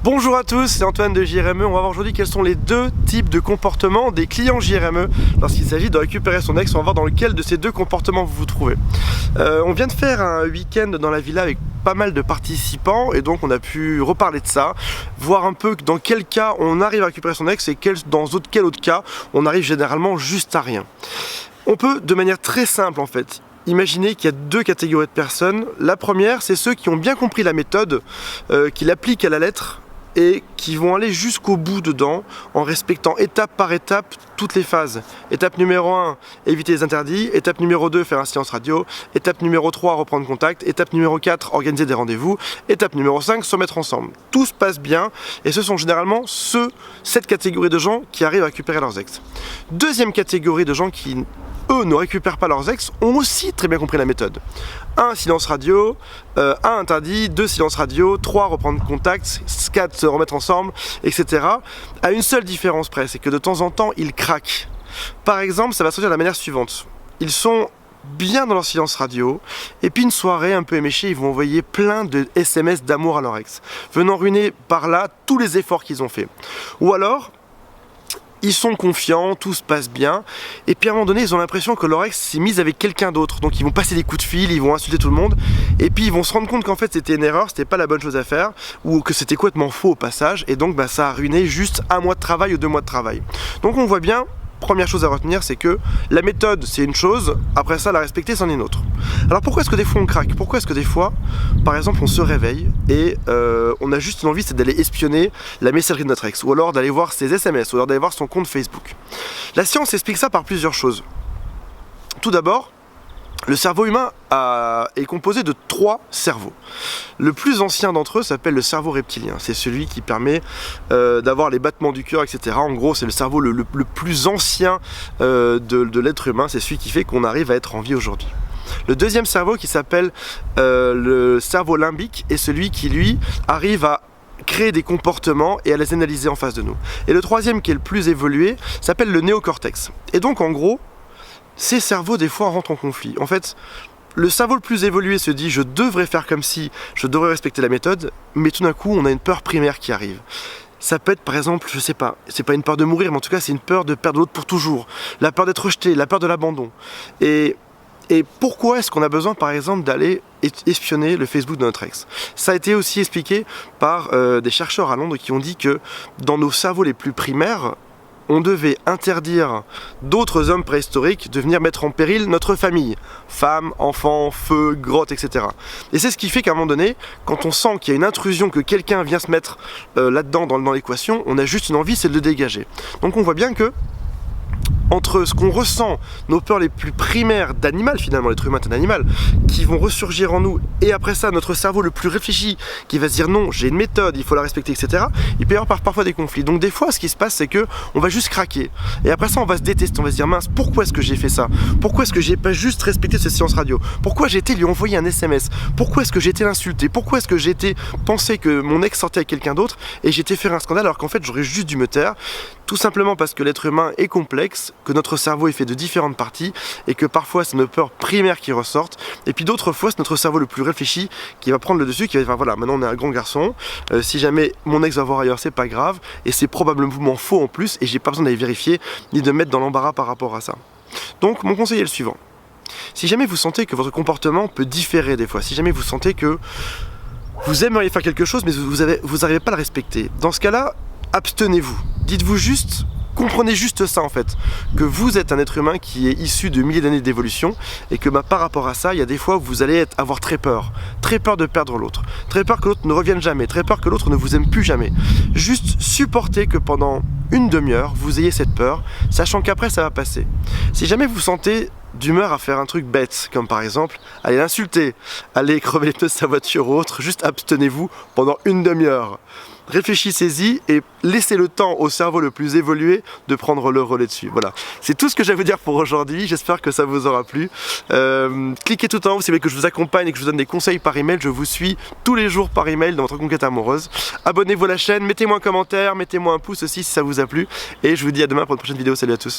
Bonjour à tous, c'est Antoine de JRME. On va voir aujourd'hui quels sont les deux types de comportements des clients JRME lorsqu'il s'agit de récupérer son ex. On va voir dans lequel de ces deux comportements vous vous trouvez. On vient de faire un week-end dans la villa avec pas mal de participants et donc on a pu reparler de ça, voir un peu dans quel cas on arrive à récupérer son ex et dans quel autre cas on arrive généralement juste à rien. On peut de manière très simple en fait imaginer qu'il y a deux catégories de personnes. La première, c'est ceux qui ont bien compris la méthode, qui l'appliquent à la lettre et qui vont aller jusqu'au bout dedans en respectant étape par étape toutes les phases. Étape numéro 1, éviter les interdits. Étape numéro 2, faire un silence radio. Étape numéro 3, reprendre contact. Étape numéro 4, organiser des rendez-vous. Étape numéro 5, se mettre ensemble. Tout se passe bien et ce sont généralement cette catégorie de gens qui arrivent à récupérer leurs ex. Deuxième catégorie de gens qui eux ne récupèrent pas leurs ex, ont aussi très bien compris la méthode. 1 silence radio, 1 interdit, 2 silence radio, 3 reprendre contact, 4 se remettre ensemble, etc. À une seule différence près, c'est que de temps en temps ils craquent. Par exemple, ça va se dire de la manière suivante. Ils sont bien dans leur silence radio, et puis une soirée un peu éméchée, ils vont envoyer plein de SMS d'amour à leur ex, venant ruiner par là tous les efforts qu'ils ont fait. Ou alors, ils sont confiants, tout se passe bien, et puis à un moment donné, ils ont l'impression que leur ex s'est mise avec quelqu'un d'autre, donc ils vont passer des coups de fil, ils vont insulter tout le monde, et puis ils vont se rendre compte qu'en fait c'était une erreur, c'était pas la bonne chose à faire, ou que c'était complètement faux au passage, et donc ça a ruiné juste 1 mois de travail ou 2 mois de travail. Donc on voit bien, première chose à retenir, c'est que la méthode c'est une chose, après ça la respecter c'en est une autre. Alors pourquoi est-ce que des fois on craque? Pourquoi est-ce que des fois, par exemple, on se réveille et on a juste une envie, c'est d'aller espionner la messagerie de notre ex, ou alors d'aller voir ses SMS, ou alors d'aller voir son compte Facebook? La science explique ça par plusieurs choses. Tout d'abord, le cerveau humain est composé de 3 cerveaux. Le plus ancien d'entre eux s'appelle le cerveau reptilien. C'est celui qui permet d'avoir les battements du cœur, etc. En gros, c'est le cerveau le plus ancien de l'être humain. C'est celui qui fait qu'on arrive à être en vie aujourd'hui. Le deuxième cerveau, qui s'appelle le cerveau limbique, est celui qui, lui, arrive à créer des comportements et à les analyser en face de nous. Et le troisième, qui est le plus évolué, s'appelle le néocortex. Et donc, en gros, ces cerveaux, des fois, rentrent en conflit. En fait, le cerveau le plus évolué se dit « je devrais faire comme si, je devrais respecter la méthode », mais tout d'un coup, on a une peur primaire qui arrive. Ça peut être, par exemple, je sais pas, c'est pas une peur de mourir, mais en tout cas, c'est une peur de perdre l'autre pour toujours. La peur d'être rejeté, la peur de l'abandon. Et pourquoi est-ce qu'on a besoin, par exemple, d'aller espionner le Facebook de notre ex? Ça a été aussi expliqué par des chercheurs à Londres qui ont dit que dans nos cerveaux les plus primaires, on devait interdire d'autres hommes préhistoriques de venir mettre en péril notre famille. Femmes, enfants, feu, grottes, etc. Et c'est ce qui fait qu'à un moment donné, quand on sent qu'il y a une intrusion, que quelqu'un vient se mettre là-dedans dans l'équation, on a juste une envie, c'est de le dégager. Donc on voit bien que entre ce qu'on ressent, nos peurs les plus primaires d'animal, finalement l'être humain est un animal, qui vont ressurgir en nous, et après ça notre cerveau le plus réfléchi qui va se dire non, j'ai une méthode, il faut la respecter, etc. Il peut y avoir parfois des conflits. Donc des fois ce qui se passe, c'est que on va juste craquer, et après ça on va se détester, on va se dire mince, pourquoi est-ce que j'ai fait ça? Pourquoi est-ce que j'ai pas juste respecté cette séance radio? Pourquoi j'ai été lui envoyer un SMS? Pourquoi est-ce que j'ai été l'insulter? Pourquoi est-ce que j'ai été penser que mon ex sortait avec quelqu'un d'autre et j'ai été faire un scandale alors qu'en fait j'aurais juste dû me taire? Tout simplement parce que l'être humain est complexe, que notre cerveau est fait de différentes parties et que parfois c'est nos peurs primaires qui ressortent, et puis d'autres fois c'est notre cerveau le plus réfléchi qui va prendre le dessus, qui va dire voilà, maintenant on est un grand garçon, si jamais mon ex va voir ailleurs c'est pas grave, et c'est probablement faux en plus, et j'ai pas besoin d'aller vérifier ni de me mettre dans l'embarras par rapport à ça. Donc mon conseil est le suivant: si jamais vous sentez que votre comportement peut différer des fois, si jamais vous sentez que vous aimeriez faire quelque chose mais vous n'arrivez pas à le respecter, dans ce cas-là, abstenez-vous. Dites-vous juste, comprenez juste ça en fait, que vous êtes un être humain qui est issu de milliers d'années d'évolution et que par rapport à ça, il y a des fois où vous allez avoir très peur de perdre l'autre, très peur que l'autre ne revienne jamais, très peur que l'autre ne vous aime plus jamais. Juste supportez que pendant une demi-heure, vous ayez cette peur, sachant qu'après ça va passer. Si jamais vous sentez d'humeur à faire un truc bête, comme par exemple aller l'insulter, aller crever les pneus de sa voiture ou autre, juste abstenez-vous pendant une demi-heure. Réfléchissez-y et laissez le temps au cerveau le plus évolué de prendre le relais dessus. Voilà, c'est tout ce que j'ai à vous dire pour aujourd'hui, j'espère que ça vous aura plu. Cliquez tout en haut si vous voulez que je vous accompagne et que je vous donne des conseils par email, je vous suis tous les jours par email dans votre conquête amoureuse. Abonnez-vous à la chaîne, mettez-moi un commentaire, mettez-moi un pouce aussi si ça vous a plu, et je vous dis à demain pour une prochaine vidéo. Salut à tous.